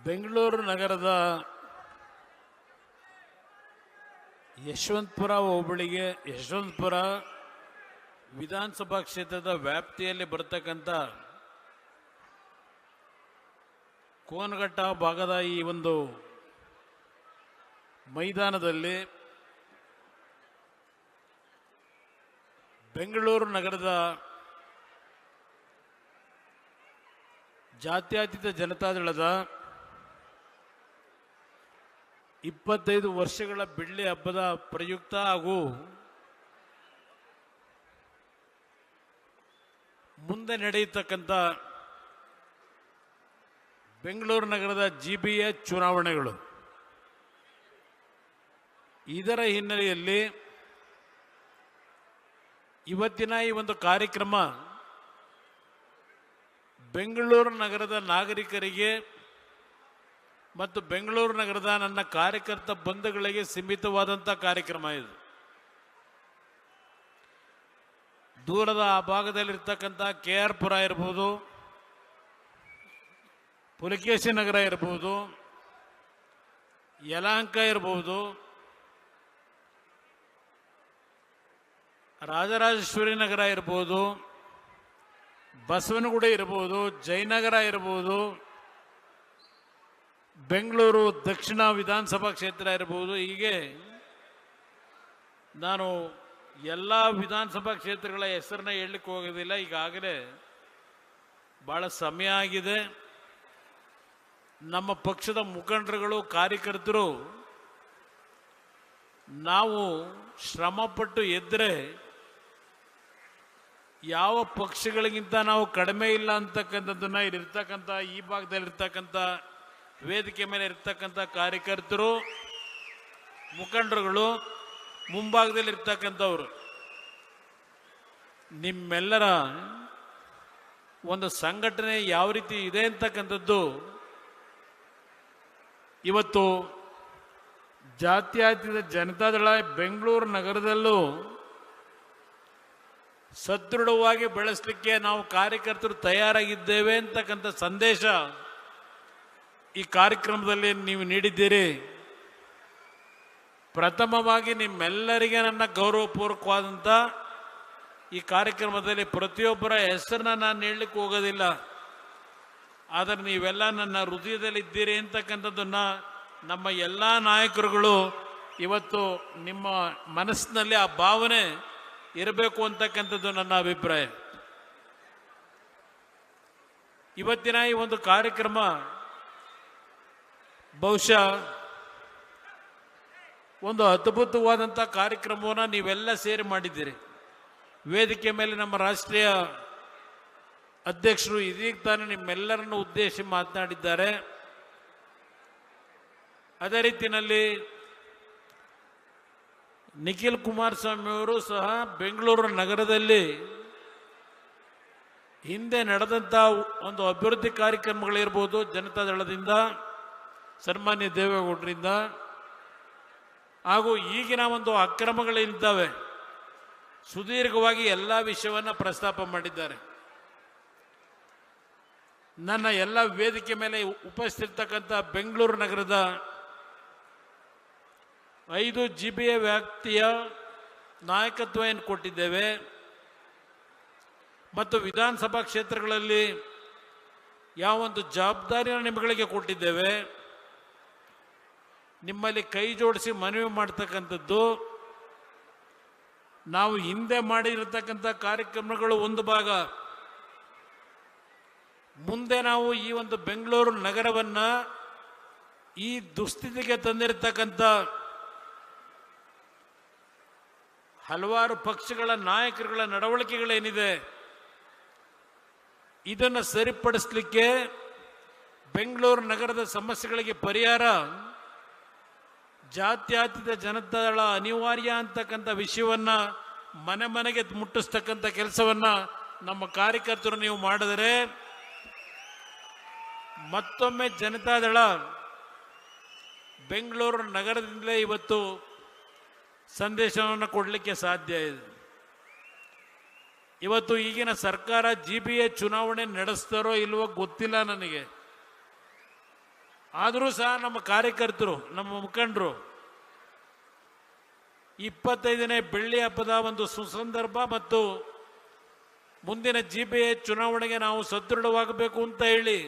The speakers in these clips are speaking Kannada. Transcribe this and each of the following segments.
ಬೆಂಗಳೂರು ನಗರದ ಯಶವಂತಪುರ ಹೋಬಳಿಗೆ ಯಶವಂತಪುರ ವಿಧಾನಸಭಾ ಕ್ಷೇತ್ರದ ವ್ಯಾಪ್ತಿಯಲ್ಲಿ ಬರತಕ್ಕಂಥ ಕೋನಘಟ್ಟ ಭಾಗದ ಈ ಒಂದು ಮೈದಾನದಲ್ಲಿ ಬೆಂಗಳೂರು ನಗರದ ಜಾತ್ಯತೀತ ಜನತಾದಳದ 25 ವರ್ಷಗಳ ಬೆಳ್ಳಿ ಹಬ್ಬದ ಪ್ರಯುಕ್ತ ಹಾಗೂ ಮುಂದೆ ನಡೆಯತಕ್ಕಂಥ ಬೆಂಗಳೂರು ನಗರದ ಜಿಬಿಎ ಚುನಾವಣೆಗಳು, ಇದರ ಹಿನ್ನೆಲೆಯಲ್ಲಿ ಇವತ್ತಿನ ಈ ಒಂದು ಕಾರ್ಯಕ್ರಮ ಬೆಂಗಳೂರು ನಗರದ ನಾಗರಿಕರಿಗೆ ಮತ್ತು ಬೆಂಗಳೂರು ನಗರದ ನನ್ನ ಕಾರ್ಯಕರ್ತ ಬಂಧುಗಳಿಗೆ ಸೀಮಿತವಾದಂಥ ಕಾರ್ಯಕ್ರಮ ಇದು. ದೂರದ ಆ ಭಾಗದಲ್ಲಿರ್ತಕ್ಕಂಥ KR ಪುರ ಇರ್ಬೋದು, ಪುಲಕೇಶಿ ನಗರ ಇರ್ಬೋದು, ಯಲಹಂಕ ಇರ್ಬೋದು, ರಾಜರಾಜೇಶ್ವರಿ ನಗರ ಇರ್ಬೋದು, ಬಸವನಗುಡಿ ಇರ್ಬೋದು, ಜಯನಗರ ಇರ್ಬೋದು, ಬೆಂಗಳೂರು ದಕ್ಷಿಣ ವಿಧಾನಸಭಾ ಕ್ಷೇತ್ರ ಇರ್ಬೋದು. ಹೀಗೆ ನಾನು ಎಲ್ಲ ವಿಧಾನಸಭಾ ಕ್ಷೇತ್ರಗಳ ಹೆಸರನ್ನ ಹೇಳಲಿಕ್ಕೆ ಹೋಗೋದಿಲ್ಲ, ಈಗಾಗಲೇ ಭಾಳ ಸಮಯ ಆಗಿದೆ. ನಮ್ಮ ಪಕ್ಷದ ಮುಖಂಡರುಗಳು, ಕಾರ್ಯಕರ್ತರು ನಾವು ಶ್ರಮಪಟ್ಟು ಎದ್ದರೆ ಯಾವ ಪಕ್ಷಗಳಿಗಿಂತ ನಾವು ಕಡಿಮೆ ಇಲ್ಲ ಅಂತಕ್ಕಂಥದ್ದನ್ನ ಇಲ್ಲಿರ್ತಕ್ಕಂಥ ಈ ಭಾಗದಲ್ಲಿರ್ತಕ್ಕಂಥ ವೇದಿಕೆ ಮೇಲೆ ಇರ್ತಕ್ಕಂಥ ಕಾರ್ಯಕರ್ತರು, ಮುಖಂಡರುಗಳು, ಮುಂಭಾಗದಲ್ಲಿರ್ತಕ್ಕಂಥವ್ರು, ನಿಮ್ಮೆಲ್ಲರ ಒಂದು ಸಂಘಟನೆ ಯಾವ ರೀತಿ ಇದೆ ಅಂತಕ್ಕಂಥದ್ದು ಇವತ್ತು ಜಾತ್ಯತೀತ ಜನತಾದಳ ಬೆಂಗಳೂರು ನಗರದಲ್ಲೂ ಸದೃಢವಾಗಿ ಬೆಳೆಸಲಿಕ್ಕೆ ನಾವು ಕಾರ್ಯಕರ್ತರು ತಯಾರಾಗಿದ್ದೇವೆ ಅಂತಕ್ಕಂಥ ಸಂದೇಶ ಈ ಕಾರ್ಯಕ್ರಮದಲ್ಲಿ ನೀವು ನೀಡಿದ್ದೀರಿ. ಪ್ರಥಮವಾಗಿ ನಿಮ್ಮೆಲ್ಲರಿಗೆ ನನ್ನ ಗೌರವಪೂರ್ವಕವಾದಂಥ ಈ ಕಾರ್ಯಕ್ರಮದಲ್ಲಿ ಪ್ರತಿಯೊಬ್ಬರ ಹೆಸರನ್ನ ನಾನು ಹೇಳಲಿಕ್ಕೆ ಹೋಗೋದಿಲ್ಲ, ಆದರೆ ನೀವೆಲ್ಲ ನನ್ನ ಹೃದಯದಲ್ಲಿ ಇದ್ದೀರಿ ಅಂತಕ್ಕಂಥದ್ದನ್ನು ನಮ್ಮ ಎಲ್ಲ ನಾಯಕರುಗಳು ಇವತ್ತು ನಿಮ್ಮ ಮನಸ್ಸಿನಲ್ಲಿ ಆ ಭಾವನೆ ಇರಬೇಕು ಅಂತಕ್ಕಂಥದ್ದು ನನ್ನ ಅಭಿಪ್ರಾಯ. ಇವತ್ತಿನ ಈ ಒಂದು ಕಾರ್ಯಕ್ರಮ ಬಹುಶಃ ಒಂದು ಅದ್ಭುತವಾದಂಥ ಕಾರ್ಯಕ್ರಮವನ್ನು ನೀವೆಲ್ಲ ಸೇರಿ ಮಾಡಿದ್ದೀರಿ. ವೇದಿಕೆ ಮೇಲೆ ನಮ್ಮ ರಾಷ್ಟ್ರೀಯ ಅಧ್ಯಕ್ಷರು ಇದೀಗ ತಾನೇ ನಿಮ್ಮೆಲ್ಲರನ್ನು ಉದ್ದೇಶಿಸಿ ಮಾತನಾಡಿದ್ದಾರೆ. ಅದೇ ರೀತಿಯಲ್ಲಿ ನಿಖಿಲ್ ಕುಮಾರಸ್ವಾಮಿ ಅವರು ಸಹ ಬೆಂಗಳೂರು ನಗರದಲ್ಲಿ ಹಿಂದೆ ನಡೆದಂಥ ಒಂದು ಅಭಿವೃದ್ಧಿ ಕಾರ್ಯಕ್ರಮಗಳಿರ್ಬೋದು, ಜನತಾದಳದಿಂದ, ಸನ್ಮಾನ್ಯ ದೇವೇಗೌಡರಿಂದ, ಹಾಗೂ ಈಗಿನ ಒಂದು ಅಕ್ರಮಗಳೇನಿದ್ದಾವೆ ಸುದೀರ್ಘವಾಗಿ ಎಲ್ಲ ವಿಷಯವನ್ನು ಪ್ರಸ್ತಾಪ ಮಾಡಿದ್ದಾರೆ. ನನ್ನ ಎಲ್ಲ ವೇದಿಕೆ ಮೇಲೆ ಉಪಸ್ಥಿತಕ್ಕಂಥ ಬೆಂಗಳೂರು ನಗರದ 5 GBA ವ್ಯಾಪ್ತಿಯ ನಾಯಕತ್ವ ಏನು ಕೊಟ್ಟಿದ್ದೇವೆ ಮತ್ತು ವಿಧಾನಸಭಾ ಕ್ಷೇತ್ರಗಳಲ್ಲಿ ಯಾವೊಂದು ಜವಾಬ್ದಾರಿಯನ್ನು ನಿಮ್ಮಗಳಿಗೆ ಕೊಟ್ಟಿದ್ದೇವೆ, ನಿಮ್ಮಲ್ಲಿ ಕೈ ಜೋಡಿಸಿ ಮನವಿ ಮಾಡ್ತಕ್ಕಂಥದ್ದು, ನಾವು ಹಿಂದೆ ಮಾಡಿರತಕ್ಕಂಥ ಕಾರ್ಯಕ್ರಮಗಳು ಒಂದು ಭಾಗ, ಮುಂದೆ ನಾವು ಈ ಒಂದು ಬೆಂಗಳೂರು ನಗರವನ್ನು ಈ ದುಸ್ಥಿತಿಗೆ ತಂದಿರತಕ್ಕಂಥ ಹಲವಾರು ಪಕ್ಷಗಳ ನಾಯಕರುಗಳ ನಡವಳಿಕೆಗಳೇನಿದೆ ಇದನ್ನು ಸರಿಪಡಿಸಲಿಕ್ಕೆ, ಬೆಂಗಳೂರು ನಗರದ ಸಮಸ್ಯೆಗಳಿಗೆ ಪರಿಹಾರ ಜಾತ್ಯತೀತ ಜನತಾದಳ ಅನಿವಾರ್ಯ ಅಂತಕ್ಕಂಥ ವಿಷಯವನ್ನು ಮನೆ ಮನೆಗೆ ಮುಟ್ಟಿಸ್ತಕ್ಕಂಥ ಕೆಲಸವನ್ನು ನಮ್ಮ ಕಾರ್ಯಕರ್ತರು ನೀವು ಮಾಡಿದರೆ ಮತ್ತೊಮ್ಮೆ ಜನತಾದಳ ಬೆಂಗಳೂರು ನಗರದಿಂದಲೇ ಇವತ್ತು ಸಂದೇಶವನ್ನು ಕೊಡಲಿಕ್ಕೆ ಸಾಧ್ಯ ಇದೆ. ಇವತ್ತು ಈಗಿನ ಸರ್ಕಾರ GBA ಚುನಾವಣೆ ನಡೆಸ್ತಾರೋ ಇಲ್ವೋ ಗೊತ್ತಿಲ್ಲ ನನಗೆ. ಆದರೂ ಸಹ ನಮ್ಮ ಕಾರ್ಯಕರ್ತರು, ನಮ್ಮ ಮುಖಂಡರು 25ನೇ ಬೆಳ್ಳಿ ಹಬ್ಬದ ಒಂದು ಸುಸಂದರ್ಭ ಮತ್ತು ಮುಂದಿನ GBA ಚುನಾವಣೆಗೆ ನಾವು ಸದೃಢವಾಗಬೇಕು ಅಂತ ಹೇಳಿ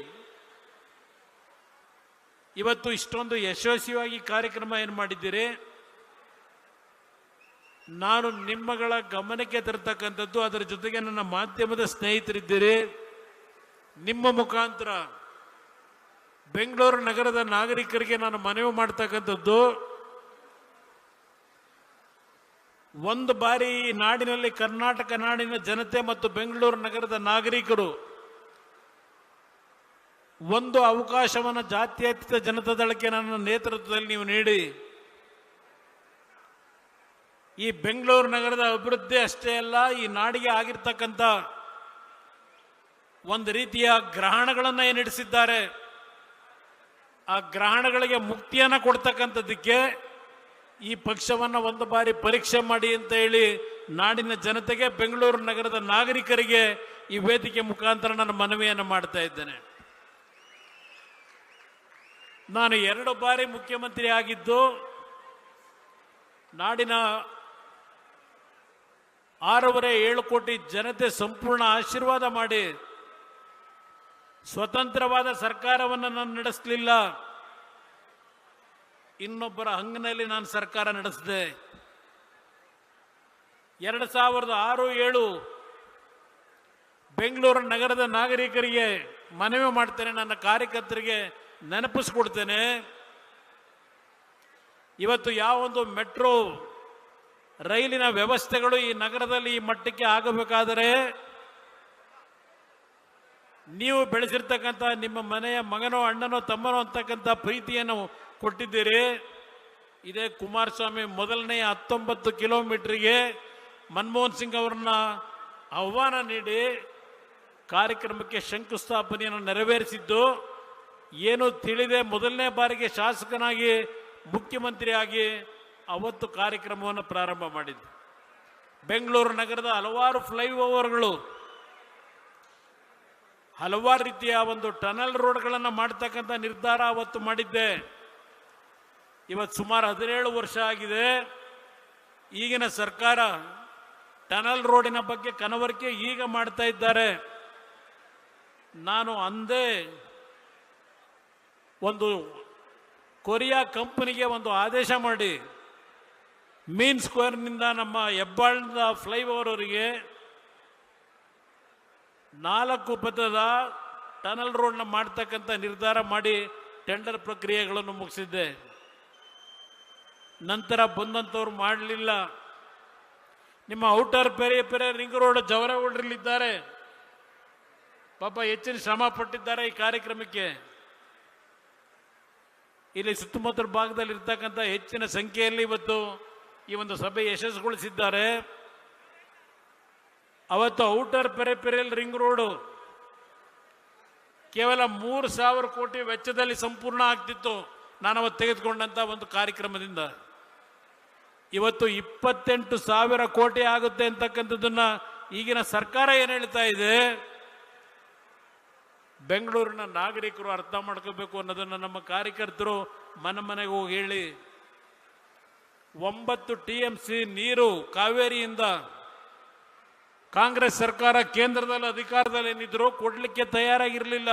ಇವತ್ತು ಇಷ್ಟೊಂದು ಯಶಸ್ವಿಯಾಗಿ ಕಾರ್ಯಕ್ರಮ ಏನು ಮಾಡಿದ್ದೀರಿ, ನಾನು ನಿಮ್ಮಗಳ ಗಮನಕ್ಕೆ ತರತಕ್ಕಂಥದ್ದು, ಅದರ ಜೊತೆಗೆ ನನ್ನ ಮಾಧ್ಯಮದ ಸ್ನೇಹಿತರಿದ್ದೀರಿ, ನಿಮ್ಮ ಮುಖಾಂತರ ಬೆಂಗಳೂರು ನಗರದ ನಾಗರಿಕರಿಗೆ ನಾನು ಮನವಿ ಮಾಡ್ತಕ್ಕಂಥದ್ದು, ಒಂದು ಬಾರಿ ಈ ನಾಡಿನಲ್ಲಿ ಕರ್ನಾಟಕ ನಾಡಿನ ಜನತೆ ಮತ್ತು ಬೆಂಗಳೂರು ನಗರದ ನಾಗರಿಕರು ಒಂದು ಅವಕಾಶವನ್ನು ಜಾತ್ಯತೀತ ಜನತಾ ದಳಕ್ಕೆ ನನ್ನ ನೇತೃತ್ವದಲ್ಲಿ ನೀವು ನೀಡಿ ಈ ಬೆಂಗಳೂರು ನಗರದ ಅಭಿವೃದ್ಧಿ ಅಷ್ಟೇ ಅಲ್ಲ, ಈ ನಾಡಿಗೆ ಆಗಿರ್ತಕ್ಕಂಥ ಒಂದು ರೀತಿಯ ಗ್ರಹಣಗಳನ್ನು ಏನಿಡಿಸಿದ್ದಾರೆ ಆ ಗ್ರಹಣಗಳಿಗೆ ಮುಕ್ತಿಯನ್ನು ಕೊಡ್ತಕ್ಕಂಥದ್ದಕ್ಕೆ ಈ ಪಕ್ಷವನ್ನು ಒಂದು ಬಾರಿ ಪರೀಕ್ಷೆ ಮಾಡಿ ಅಂತ ಹೇಳಿ ನಾಡಿನ ಜನತೆಗೆ, ಬೆಂಗಳೂರು ನಗರದ ನಾಗರಿಕರಿಗೆ ಈ ವೇದಿಕೆ ಮುಖಾಂತರ ನಾನು ಮನವಿಯನ್ನು ಮಾಡ್ತಾ ಇದ್ದೇನೆ. ನಾನು 2 ಬಾರಿ ಮುಖ್ಯಮಂತ್ರಿ ಆಗಿದ್ದು ನಾಡಿನ 6.5 ಕೋಟಿ ಜನತೆ ಸಂಪೂರ್ಣ ಆಶೀರ್ವಾದ ಮಾಡಿ ಸ್ವತಂತ್ರವಾದ ಸರ್ಕಾರವನ್ನು ನಾನು ನಡೆಸಲಿಲ್ಲ, ಇನ್ನೊಬ್ಬರ ಹಂಗಿನಲ್ಲಿ ನಾನು ಸರ್ಕಾರ ನಡೆಸಿದೆ. 2006-7 ಬೆಂಗಳೂರು ನಗರದ ನಾಗರಿಕರಿಗೆ ಮನವಿ ಮಾಡ್ತೇನೆ, ನನ್ನ ಕಾರ್ಯಕರ್ತರಿಗೆ ನೆನಪಿಸ್ಕೊಡ್ತೇನೆ. ಇವತ್ತು ಯಾವೊಂದು ಮೆಟ್ರೋ ರೈಲಿನ ವ್ಯವಸ್ಥೆಗಳು ಈ ನಗರದಲ್ಲಿ ಈ ಮಟ್ಟಕ್ಕೆ ಆಗಬೇಕಾದರೆ ನೀವು ಬೆಳೆಸಿರ್ತಕ್ಕಂಥ ನಿಮ್ಮ ಮನೆಯ ಮಗನೋ ಅಣ್ಣನೋ ತಮ್ಮನೋ ಅಂತಕ್ಕಂಥ ಪ್ರೀತಿಯನ್ನು ಕೊಟ್ಟಿದ್ದೀರಿ. ಇದೇ ಕುಮಾರಸ್ವಾಮಿ ಮೊದಲನೇ 19 ಕಿಲೋಮೀಟರ್ಗೆ ಮನಮೋಹನ್ ಸಿಂಗ್ ಅವರನ್ನ ಆಹ್ವಾನ ನೀಡಿ ಕಾರ್ಯಕ್ರಮಕ್ಕೆ ಶಂಕುಸ್ಥಾಪನೆಯನ್ನು ನೆರವೇರಿಸಿದ್ದು, ಏನು ತಿಳಿದೆ ಮೊದಲನೇ ಬಾರಿಗೆ ಶಾಸಕನಾಗಿ ಮುಖ್ಯಮಂತ್ರಿಯಾಗಿ ಅವತ್ತು ಕಾರ್ಯಕ್ರಮವನ್ನು ಪ್ರಾರಂಭ ಮಾಡಿದ್ದು. ಬೆಂಗಳೂರು ನಗರದ ಹಲವಾರು ಫ್ಲೈಓವರ್ಗಳು, ಹಲವಾರು ರೀತಿಯ ಒಂದು ಟನಲ್ ರೋಡ್ಗಳನ್ನು ಮಾಡ್ತಕ್ಕಂಥ ನಿರ್ಧಾರ ಅವತ್ತು ಮಾಡಿದ್ದೆ. ಇವತ್ತು ಸುಮಾರು 17 ವರ್ಷ ಆಗಿದೆ. ಈಗಿನ ಸರ್ಕಾರ ಟನಲ್ ರೋಡಿನ ಬಗ್ಗೆ ಕನವರಿಕೆ ಈಗ ಮಾಡ್ತಾ ಇದ್ದಾರೆ. ನಾನು ಅಂದೇ ಒಂದು ಕೊರಿಯಾ ಕಂಪನಿಗೆ ಒಂದು ಆದೇಶ ಮಾಡಿ ಮೀನ್ ಸ್ಕ್ವೇರ್ನಿಂದ ನಮ್ಮ ಹೆಬ್ಬಾಳದ ಫ್ಲೈಓವರ್ವರೆಗೆ 4 ಪಥದ ಟನಲ್ ರೋಡ್ನ ಮಾಡ್ತಕ್ಕಂಥ ನಿರ್ಧಾರ ಮಾಡಿ ಟೆಂಡರ್ ಪ್ರಕ್ರಿಯೆಗಳನ್ನು ಮುಗಿಸಿದ್ದೆ. ನಂತರ ಬಂದಂಥವ್ರು ಮಾಡಲಿಲ್ಲ. ನಿಮ್ಮ ಔಟರ್ ಪೆರೆ ರಿಂಗ್ ರೋಡ್ ಜವರಗೌಡರಲ್ಲಿದ್ದಾರೆ, ಪಾಪ ಹೆಚ್ಚಿನ ಶ್ರಮ ಪಟ್ಟಿದ್ದಾರೆ ಈ ಕಾರ್ಯಕ್ರಮಕ್ಕೆ. ಇಲ್ಲಿ ಸುತ್ತಮುತ್ತಲ ಭಾಗದಲ್ಲಿ ಇರ್ತಕ್ಕಂಥ ಹೆಚ್ಚಿನ ಸಂಖ್ಯೆಯಲ್ಲಿ ಇವತ್ತು ಈ ಒಂದು ಸಭೆ ಯಶಸ್ಸುಗೊಳಿಸಿದ್ದಾರೆ. ಅವತ್ತು ಔಟರ್ ಪೆರೆಲ್ ರಿಂಗ್ ರೋಡು ಕೇವಲ 3,000 ಕೋಟಿ ವೆಚ್ಚದಲ್ಲಿ ಸಂಪೂರ್ಣ ಆಗ್ತಿತ್ತು ನಾನು ಅವತ್ತು ತೆಗೆದುಕೊಂಡಂತ ಒಂದು ಕಾರ್ಯಕ್ರಮದಿಂದ. ಇವತ್ತು 28,000 ಕೋಟಿ ಆಗುತ್ತೆ ಅಂತಕ್ಕಂಥದ್ದನ್ನ ಈಗಿನ ಸರ್ಕಾರ ಏನು ಹೇಳ್ತಾ ಇದೆ, ಬೆಂಗಳೂರಿನ ನಾಗರಿಕರು ಅರ್ಥ ಮಾಡ್ಕೋಬೇಕು ಅನ್ನೋದನ್ನು ನಮ್ಮ ಕಾರ್ಯಕರ್ತರು ಮನೆಗೆ ಹೋಗಿ ಹೇಳಿ. 9 TMC ನೀರು ಕಾವೇರಿಯಿಂದ ಕಾಂಗ್ರೆಸ್ ಸರ್ಕಾರ ಕೇಂದ್ರದಲ್ಲಿ ಅಧಿಕಾರದಲ್ಲಿ ಏನಿದ್ರು ಕೊಡ್ಲಿಕ್ಕೆ ತಯಾರಾಗಿರಲಿಲ್ಲ.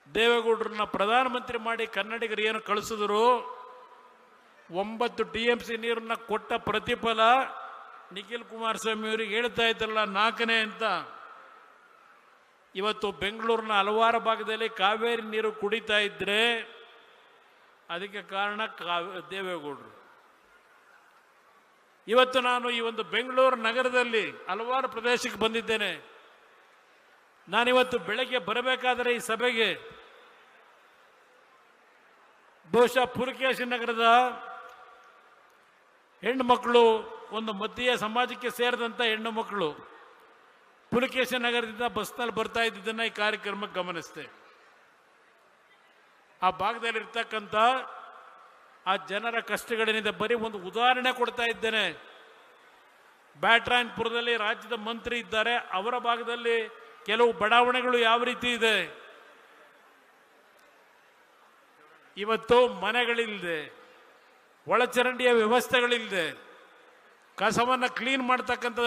ದೇವೇಗೌಡರನ್ನ ಪ್ರಧಾನಮಂತ್ರಿ ಮಾಡಿ ಕನ್ನಡಿಗರು ಏನು ಕಳಿಸಿದ್ರು, 9 TMC ನೀರನ್ನ ಕೊಟ್ಟ ಪ್ರತಿಫಲ ನಿಖಿಲ್ ಕುಮಾರಸ್ವಾಮಿ ಅವರಿಗೆ ಹೇಳ್ತಾ ಇದ್ರಲ್ಲ 4ನೇ ಅಂತ. ಇವತ್ತು ಬೆಂಗಳೂರಿನ ಹಲವಾರು ಭಾಗದಲ್ಲಿ ಕಾವೇರಿ ನೀರು ಕುಡಿತಾ ಇದ್ರೆ ಅದಕ್ಕೆ ಕಾರಣ ದೇವೇಗೌಡರು. ಇವತ್ತು ನಾನು ಈ ಒಂದು ಬೆಂಗಳೂರು ನಗರದಲ್ಲಿ ಹಲವಾರು ಪ್ರದೇಶಕ್ಕೆ ಬಂದಿದ್ದೇನೆ. ನಾನಿವತ್ತು ಬೆಳಗ್ಗೆ ಬರಬೇಕಾದರೆ ಈ ಸಭೆಗೆ ಬಹುಶಃ ಪುಲಕೇಶಿ ನಗರದ ಹೆಣ್ಣು ಮಕ್ಕಳು, ಒಂದು ಮಧ್ಯೆ ಸಮಾಜಕ್ಕೆ ಸೇರಿದಂಥ ಹೆಣ್ಣು ಮಕ್ಕಳು ಪುಲಕೇಶಿ ನಗರದಿಂದ ಬಸ್ನಲ್ಲಿ ಬರ್ತಾ ಇದ್ದಿದ್ದನ್ನು ಈ ಕಾರ್ಯಕ್ರಮಕ್ಕೆ ಗಮನಿಸಿದೆ. ಆ ಭಾಗದಲ್ಲಿ ಇರ್ತಕ್ಕಂಥ ಆ ಜನರ ಕಷ್ಟಗಳೇನಿದೆ ಬರೀ ಒಂದು ಉದಾಹರಣೆ ಕೊಡ್ತಾ ಇದ್ದೇನೆ. ಬ್ಯಾಟ್ರಾಯನ್ಪುರದಲ್ಲಿ ರಾಜ್ಯದ ಮಂತ್ರಿ ಇದ್ದಾರೆ, ಅವರ ಭಾಗದಲ್ಲಿ ಕೆಲವು ಬಡಾವಣೆಗಳು ಯಾವ ರೀತಿ ಇದೆ. ಇವತ್ತು ಮನೆಗಳಿಲ್ಲದೆ, ಒಳಚರಂಡಿಯ ವ್ಯವಸ್ಥೆಗಳಿಲ್ಲದೆ, ಕಸವನ್ನು ಕ್ಲೀನ್ ಮಾಡ್ತಕ್ಕಂಥ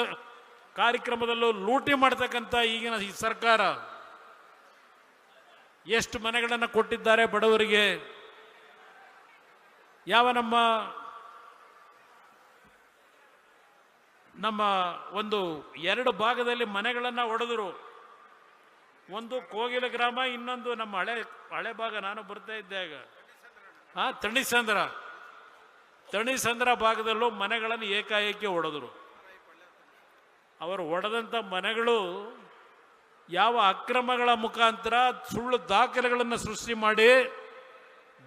ಕಾರ್ಯಕ್ರಮದಲ್ಲೂ ಲೂಟಿ ಮಾಡ್ತಕ್ಕಂಥ ಈಗಿನ ಈ ಸರ್ಕಾರ ಎಷ್ಟು ಮನೆಗಳನ್ನು ಕೊಟ್ಟಿದ್ದಾರೆ ಬಡವರಿಗೆ. ಯಾವ ನಮ್ಮ ಒಂದು 2 ಭಾಗದಲ್ಲಿ ಮನೆಗಳನ್ನು ಒಡೆದರು. ಒಂದು ಕೋಗಿಲ ಗ್ರಾಮ, ಇನ್ನೊಂದು ನಮ್ಮ ಹಳೆ ಭಾಗ. ನಾನು ಬರ್ತಾ ಇದ್ದೆ ಆಗ ತಣಿಸಂದ್ರ ಭಾಗದಲ್ಲೂ ಮನೆಗಳನ್ನು ಏಕಾಏಕಿ ಒಡೆದರು. ಅವರು ಒಡೆದಂಥ ಮನೆಗಳು ಯಾವ ಅಕ್ರಮಗಳ ಮುಖಾಂತರ ಸುಳ್ಳು ದಾಖಲೆಗಳನ್ನು ಸೃಷ್ಟಿ ಮಾಡಿ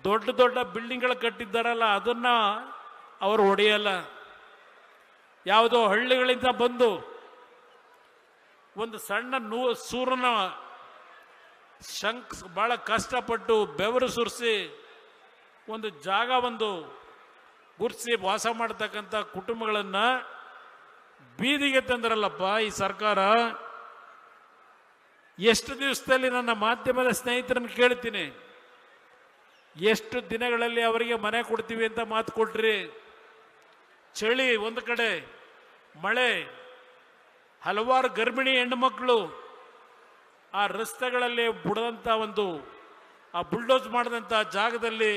ದೊಡ್ಡ ದೊಡ್ಡ ಬಿಲ್ಡಿಂಗ್ಗಳು ಕಟ್ಟಿದ್ದಾರಲ್ಲ, ಅದನ್ನ ಅವರು ಒಡೆಯಲ್ಲ. ಯಾವುದೋ ಹಳ್ಳಿಗಳಿಂದ ಬಂದು ಒಂದು ಸಣ್ಣ ಸೂರನ ಬಹಳ ಕಷ್ಟಪಟ್ಟು ಬೆವರು ಸುರಿಸಿ ಒಂದು ಜಾಗ ಗುರ್ಸಿ ವಾಸ ಮಾಡತಕ್ಕಂಥ ಕುಟುಂಬಗಳನ್ನ ಬೀದಿಗೆ ತಂದ್ರಲ್ಲಪ್ಪ ಈ ಸರ್ಕಾರ. ಎಷ್ಟು ದಿವಸದಲ್ಲಿ ನನ್ನ ಮಾಧ್ಯಮದ ಸ್ನೇಹಿತರನ್ನು ಕೇಳ್ತೀನಿ, ಎಷ್ಟು ದಿನಗಳಲ್ಲಿ ಅವರಿಗೆ ಮನೆ ಕೊಡ್ತೀವಿ ಅಂತ ಮಾತು ಕೊಟ್ರಿ. ಚಳಿ ಒಂದು ಕಡೆ, ಮಳೆ, ಹಲವಾರು ಗರ್ಭಿಣಿ ಹೆಣ್ಣುಮಕ್ಕಳು ಆ ರಸ್ತೆಗಳಲ್ಲಿ ಬುಡದಂಥ ಆ ಬುಲ್ಡೋಸ್ ಮಾಡಿದಂಥ ಜಾಗದಲ್ಲಿ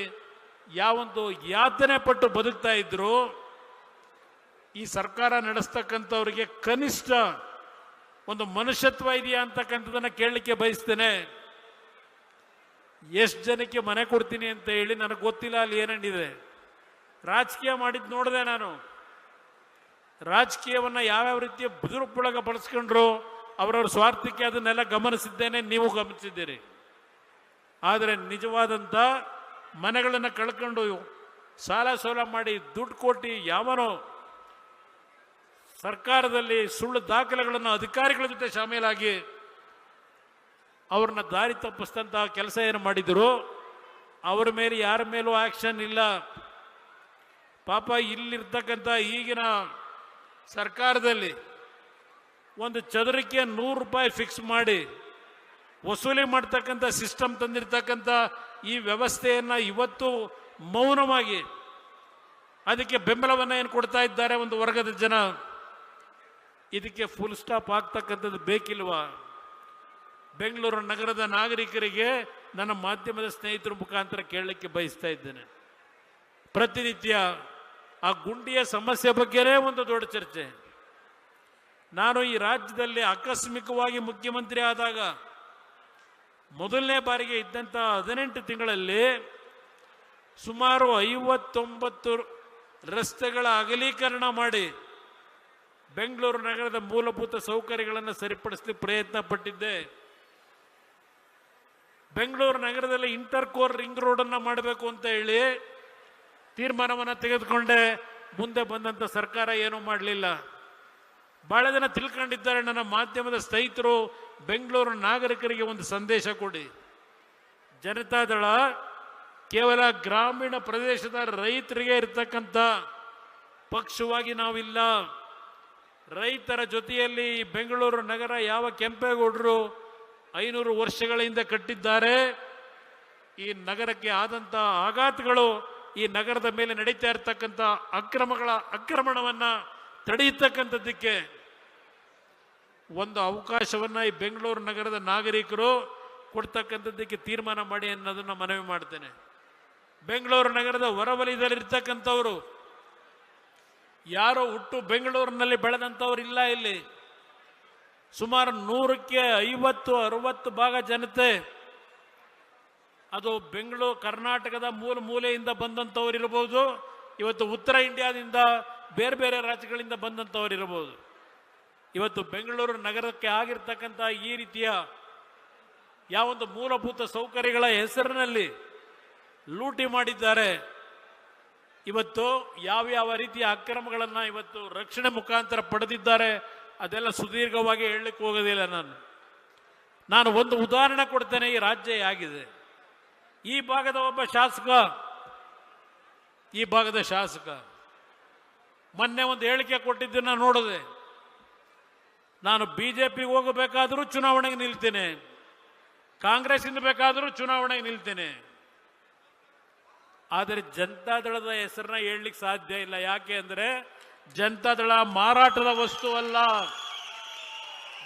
ಯಾವೊಂದು ಯಾತನೆ ಪಟ್ಟು ಬದುಕ್ತಾ ಇದ್ರು. ಈ ಸರ್ಕಾರ ನಡೆಸ್ತಕ್ಕಂಥವ್ರಿಗೆ ಕನಿಷ್ಠ ಒಂದು ಮನುಷ್ಯತ್ವ ಇದೆಯಾ ಅಂತಕ್ಕಂಥದ್ದನ್ನು ಕೇಳಲಿಕ್ಕೆ ಬಯಸ್ತೇನೆ. ಎಷ್ಟು ಜನಕ್ಕೆ ಮನೆ ಕೊಡ್ತೀನಿ ಅಂತ ಹೇಳಿ ನನಗೆ ಗೊತ್ತಿಲ್ಲ ಅಲ್ಲಿ ಏನೇನಿದೆ. ರಾಜಕೀಯ ಮಾಡಿದ್ದು ನೋಡಿದೆ ನಾನು. ರಾಜಕೀಯವನ್ನು ಯಾವ್ಯಾವ ರೀತಿಯ ದುರುಪಯೋಗ ಬಳಸ್ಕೊಂಡ್ರು ಅವರವ್ರ ಸ್ವಾರ್ಥಕ್ಕೆ ಅದನ್ನೆಲ್ಲ ಗಮನಿಸಿದ್ದೇನೆ, ನೀವು ಗಮನಿಸಿದ್ದೀರಿ. ಆದರೆ ನಿಜವಾದಂಥ ಮನೆಗಳನ್ನು ಕಳ್ಕೊಂಡು ಸಾಲ ಸೋಲ ಮಾಡಿ ದುಡ್ಡು ಕೊಟ್ಟು ಯಾವನೋ ಸರ್ಕಾರದಲ್ಲಿ ಸುಳ್ಳು ದಾಖಲೆಗಳನ್ನು ಅಧಿಕಾರಿಗಳ ಜೊತೆ ಶಾಮೀಲಾಗಿ ಅವ್ರನ್ನ ದಾರಿ ತಪ್ಪಿಸಿದಂತಹ ಕೆಲಸ ಏನು ಮಾಡಿದ್ರು, ಅವರ ಮೇಲೆ ಯಾರ ಮೇಲೂ ಆಕ್ಷನ್ ಇಲ್ಲ. ಪಾಪ ಇಲ್ಲಿರ್ತಕ್ಕಂಥ ಈಗಿನ ಸರ್ಕಾರದಲ್ಲಿ ಒಂದು ಚದರಕ್ಕೆ 100 ರೂಪಾಯಿ ಫಿಕ್ಸ್ ಮಾಡಿ ವಸೂಲಿ ಮಾಡ್ತಕ್ಕಂಥ ಸಿಸ್ಟಮ್ ತಂದಿರ್ತಕ್ಕಂಥ ಈ ವ್ಯವಸ್ಥೆಯನ್ನು ಇವತ್ತು ಮೌನವಾಗಿ ಅದಕ್ಕೆ ಬೆಂಬಲವನ್ನು ಏನು ಕೊಡ್ತಾ ಇದ್ದಾರೆ ಒಂದು ವರ್ಗದ ಜನ. ಇದಕ್ಕೆ ಫುಲ್ ಸ್ಟಾಪ್ ಆಗ್ತಕ್ಕಂಥದ್ದು ಬೇಕಿಲ್ವಾ? ಬೆಂಗಳೂರು ನಗರದ ನಾಗರಿಕರಿಗೆ ನನ್ನ ಮಾಧ್ಯಮದ ಸ್ನೇಹಿತರ ಮುಖಾಂತರ ಕೇಳಲಿಕ್ಕೆ ಬಯಸ್ತಾ ಇದ್ದೇನೆ. ಪ್ರತಿನಿತ್ಯ ಆ ಗುಂಡಿಯ ಸಮಸ್ಯೆ ಬಗ್ಗೆನೇ ಒಂದು ದೊಡ್ಡ ಚರ್ಚೆ. ನಾನು ಈ ರಾಜ್ಯದಲ್ಲಿ ಆಕಸ್ಮಿಕವಾಗಿ ಮುಖ್ಯಮಂತ್ರಿ ಆದಾಗ ಮೊದಲನೇ ಬಾರಿಗೆ ಇದ್ದಂಥ 18 ತಿಂಗಳಲ್ಲಿ ಸುಮಾರು 59 ರಸ್ತೆಗಳ ಅಗಲೀಕರಣ ಮಾಡಿ ಬೆಂಗಳೂರು ನಗರದ ಮೂಲಭೂತ ಸೌಕರ್ಯಗಳನ್ನು ಸರಿಪಡಿಸಲಿಕ್ಕೆ ಪ್ರಯತ್ನ ಪಟ್ಟಿದ್ದೆ. ಬೆಂಗಳೂರು ನಗರದಲ್ಲಿ ಇಂಟರ್ ಕೋರ್ ರಿಂಗ್ ರೋಡನ್ನು ಮಾಡಬೇಕು ಅಂತ ಹೇಳಿ ತೀರ್ಮಾನವನ್ನು ತೆಗೆದುಕೊಂಡೆ. ಮುಂದೆ ಬಂದಂಥ ಸರ್ಕಾರ ಏನೂ ಮಾಡಲಿಲ್ಲ. ಬಹಳ ಜನ ತಿಳ್ಕೊಂಡಿದ್ದಾರೆ. ನನ್ನ ಮಾಧ್ಯಮದ ಸ್ನೇಹಿತರು ಬೆಂಗಳೂರು ನಾಗರಿಕರಿಗೆ ಒಂದು ಸಂದೇಶ ಕೊಡಿ. ಜನತಾದಳ ಕೇವಲ ಗ್ರಾಮೀಣ ಪ್ರದೇಶದ ರೈತರಿಗೆ ಇರತಕ್ಕಂಥ ಪಕ್ಷವಾಗಿ ನಾವಿಲ್ಲ. ರೈತರ ಜೊತೆಯಲ್ಲಿ ಬೆಂಗಳೂರು ನಗರ ಯಾವ ಕೆಂಪೇಗೌಡರು 500 ವರ್ಷಗಳ ಹಿಂದೆ ಕಟ್ಟಿದ್ದಾರೆ. ಈ ನಗರಕ್ಕೆ ಆದಂಥ ಆಘಾತಗಳು, ಈ ನಗರದ ಮೇಲೆ ನಡೀತಾ ಇರತಕ್ಕಂಥ ಆಕ್ರಮಣವನ್ನು ತಡೆಯತಕ್ಕಂಥದ್ದಕ್ಕೆ ಒಂದು ಅವಕಾಶವನ್ನು ಈ ಬೆಂಗಳೂರು ನಗರದ ನಾಗರಿಕರು ಕೊಡ್ತಕ್ಕಂಥದ್ದಕ್ಕೆ ತೀರ್ಮಾನ ಮಾಡಿ ಅನ್ನೋದನ್ನು ಮನವಿ ಮಾಡ್ತೇನೆ. ಬೆಂಗಳೂರು ನಗರದ ಹೊರವಲಯದಲ್ಲಿರ್ತಕ್ಕಂಥವರು ಯಾರೋ ಹುಟ್ಟು ಬೆಂಗಳೂರಿನಲ್ಲಿ ಬೆಳೆದಂಥವ್ರು ಇಲ್ಲ. ಇಲ್ಲಿ ಸುಮಾರು 100ಕ್ಕೆ 50-60 ಭಾಗ ಜನತೆ ಅದು ಬೆಂಗಳೂರು ಕರ್ನಾಟಕದ ಮೂಲೆಯಿಂದ ಬಂದಂಥವ್ರು ಇರಬಹುದು, ಇವತ್ತು ಉತ್ತರ ಇಂಡಿಯಾದಿಂದ ಬೇರೆ ಬೇರೆ ರಾಜ್ಯಗಳಿಂದ ಬಂದಂಥವ್ರು ಇರಬಹುದು. ಇವತ್ತು ಬೆಂಗಳೂರು ನಗರಕ್ಕೆ ಆಗಿರ್ತಕ್ಕಂಥ ಈ ರೀತಿಯ ಯಾವೊಂದು ಮೂಲಭೂತ ಸೌಕರ್ಯಗಳ ಹೆಸರಿನಲ್ಲಿ ಲೂಟಿ ಮಾಡಿದ್ದಾರೆ. ಇವತ್ತು ಯಾವ ರೀತಿಯ ಅಕ್ರಮಗಳನ್ನು ಇವತ್ತು ರಕ್ಷಣೆ ಮುಖಾಂತರ ಪಡೆದಿದ್ದಾರೆ ಅದೆಲ್ಲ ಸುದೀರ್ಘವಾಗಿ ಹೇಳಲಿಕ್ಕೆ ಹೋಗೋದಿಲ್ಲ. ನಾನು ಒಂದು ಉದಾಹರಣೆ ಕೊಡ್ತೇನೆ. ಈ ರಾಜ್ಯ ಹೇಗಿದೆ. ಈ ಭಾಗದ ಒಬ್ಬ ಶಾಸಕ ಮೊನ್ನೆ ಒಂದು ಹೇಳಿಕೆ ಕೊಟ್ಟಿದ್ದನ್ನು ನೋಡಿದೆ. ನಾನು ಬಿಜೆಪಿಗೆ ಹೋಗಬೇಕಾದರೂ ಚುನಾವಣೆಗೆ ನಿಲ್ತೇನೆ, ಕಾಂಗ್ರೆಸ್ಸಿಂದ ಬೇಕಾದರೂ ಚುನಾವಣೆಗೆ ನಿಲ್ತೇನೆ. ಆದರೆ ಜನತಾದಳದ ಹೆಸರನ್ನ ಹೇಳಲಿಕ್ಕೆ ಸಾಧ್ಯ ಇಲ್ಲ. ಯಾಕೆ ಅಂದ್ರೆ ಜನತಾದಳ ಮಾರಾಟದ ವಸ್ತುವಲ್ಲ.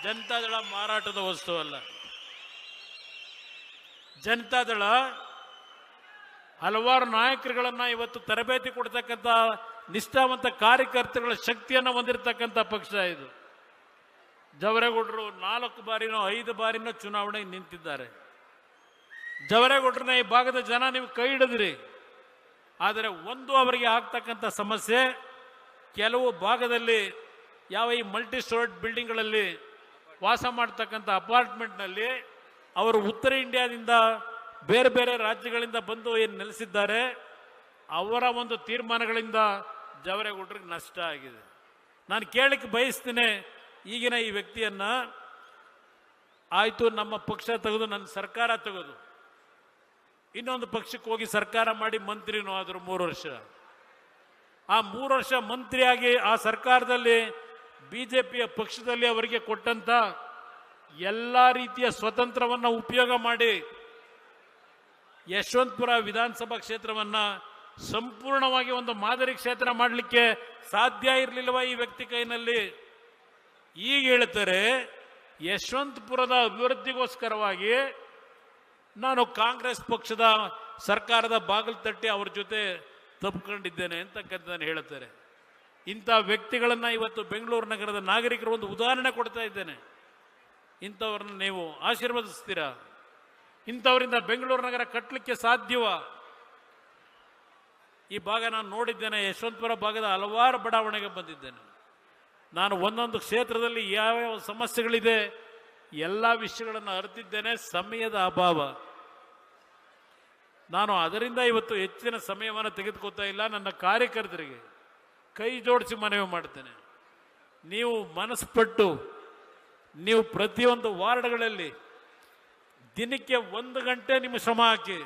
ಜನತಾದಳ ಮಾರಾಟದ ವಸ್ತುವಲ್ಲ. ಜನತಾದಳ ಹಲವಾರು ನಾಯಕರುಗಳನ್ನ ಇವತ್ತು ತರಬೇತಿ ಕೊಡ್ತಕ್ಕಂಥ ನಿಷ್ಠಾವಂತ ಕಾರ್ಯಕರ್ತಗಳ ಶಕ್ತಿಯನ್ನು ಹೊಂದಿರತಕ್ಕಂಥ ಪಕ್ಷ ಇದು. ಜವರೇಗೌಡರು 4 ಬಾರಿನೋ 5 ಬಾರಿನೋ ಚುನಾವಣೆಗೆ ನಿಂತಿದ್ದಾರೆ. ಜವರೇಗೌಡರನ್ನ ಈ ಭಾಗದ ಜನ ನೀವು ಕೈ ಹಿಡಿದ್ರಿ. ಆದರೆ ಒಂದು ಅವರಿಗೆ ಆಗ್ತಕ್ಕಂಥ ಸಮಸ್ಯೆ, ಕೆಲವು ಭಾಗದಲ್ಲಿ ಯಾವ ಈ ಮಲ್ಟಿ ಸ್ಟೋರ್ಡ್ ಬಿಲ್ಡಿಂಗ್ಗಳಲ್ಲಿ ವಾಸ ಮಾಡ್ತಕ್ಕಂಥ ಅಪಾರ್ಟ್ಮೆಂಟ್ನಲ್ಲಿ ಅವರು ಉತ್ತರ ಇಂಡಿಯಾದಿಂದ ಬೇರೆ ಬೇರೆ ರಾಜ್ಯಗಳಿಂದ ಬಂದು ಏನು ನೆಲೆಸಿದ್ದಾರೆ, ಅವರ ಒಂದು ತೀರ್ಮಾನಗಳಿಂದ ಜವರೇಗೌಡರಿಗೆ ನಷ್ಟ ಆಗಿದೆ. ನಾನು ಕೇಳಕ್ಕೆ ಬಯಸ್ತೀನಿ, ಈಗಿನ ಈ ವ್ಯಕ್ತಿಯನ್ನ ಆಯಿತು ನಮ್ಮ ಪಕ್ಷ ತೆಗೆದು ನನ್ನ ಸರ್ಕಾರ ತೆಗೆದು ಇನ್ನೊಂದು ಪಕ್ಷಕ್ಕೆ ಹೋಗಿ ಸರ್ಕಾರ ಮಾಡಿ ಮಂತ್ರಿನೂ ಆದರು 3 ವರ್ಷ. ಆ 3 ವರ್ಷ ಮಂತ್ರಿಯಾಗಿ ಆ ಸರ್ಕಾರದಲ್ಲಿ ಬಿಜೆಪಿಯ ಪಕ್ಷದಲ್ಲಿ ಅವರಿಗೆ ಕೊಟ್ಟಂತ ಎಲ್ಲ ರೀತಿಯ ಸ್ವತಂತ್ರವನ್ನು ಉಪಯೋಗ ಮಾಡಿ ಯಶವಂತಪುರ ವಿಧಾನಸಭಾ ಕ್ಷೇತ್ರವನ್ನ ಸಂಪೂರ್ಣವಾಗಿ ಒಂದು ಮಾದರಿ ಕ್ಷೇತ್ರ ಮಾಡಲಿಕ್ಕೆ ಸಾಧ್ಯ ಇರಲಿಲ್ಲವ ಈ ವ್ಯಕ್ತಿ ಕೈನಲ್ಲಿ? ಈಗ ಹೇಳ್ತಾರೆ ಯಶವಂತಪುರದ ಅಭಿವೃದ್ಧಿಗೋಸ್ಕರವಾಗಿ ನಾನು ಕಾಂಗ್ರೆಸ್ ಪಕ್ಷದ ಸರ್ಕಾರದ ಬಾಗಿಲು ತಟ್ಟಿ ಅವ್ರ ಜೊತೆ ತಪ್ಪಿಕೊಂಡಿದ್ದೇನೆ ಅಂತಕ್ಕಂಥದ್ದನ್ನು ಹೇಳ್ತಾರೆ. ಇಂಥ ವ್ಯಕ್ತಿಗಳನ್ನ ಇವತ್ತು ಬೆಂಗಳೂರು ನಗರದ ನಾಗರಿಕರು ಒಂದು ಉದಾಹರಣೆ ಕೊಡ್ತಾ ಇದ್ದೇನೆ. ಇಂಥವ್ರನ್ನ ನೀವು ಆಶೀರ್ವದಿಸ್ತೀರಾ? ಇಂಥವರಿಂದ ಬೆಂಗಳೂರು ನಗರ ಕಟ್ಟಲಿಕ್ಕೆ ಸಾಧ್ಯವ? ಈ ಭಾಗ ನಾನು ನೋಡಿದ್ದೇನೆ. ಯಶವಂತಪುರ ಭಾಗದ ಹಲವಾರು ಬಡಾವಣೆಗೆ ಬಂದಿದ್ದೇನೆ. ನಾನು ಒಂದೊಂದು ಕ್ಷೇತ್ರದಲ್ಲಿ ಯಾವ್ಯಾವ ಸಮಸ್ಯೆಗಳಿದೆ ಎಲ್ಲ ವಿಷಯಗಳನ್ನು ಅರಿತಿದ್ದೇನೆ. ಸಮಯದ ಅಭಾವ, ನಾನು ಅದರಿಂದ ಇವತ್ತು ಹೆಚ್ಚಿನ ಸಮಯವನ್ನು ತೆಗೆದುಕೊತಾ ಇಲ್ಲ. ನನ್ನ ಕಾರ್ಯಕರ್ತರಿಗೆ ಕೈ ಜೋಡಿಸಿ ಮನವಿ ಮಾಡ್ತೇನೆ, ನೀವು ಮನಸ್ಪಟ್ಟು ನೀವು ಪ್ರತಿಯೊಂದು ವಾರ್ಡ್ಗಳಲ್ಲಿ ದಿನಕ್ಕೆ 1 ಗಂಟೆ ನಿಮ್ಮ ಶ್ರಮ ಹಾಕಿ.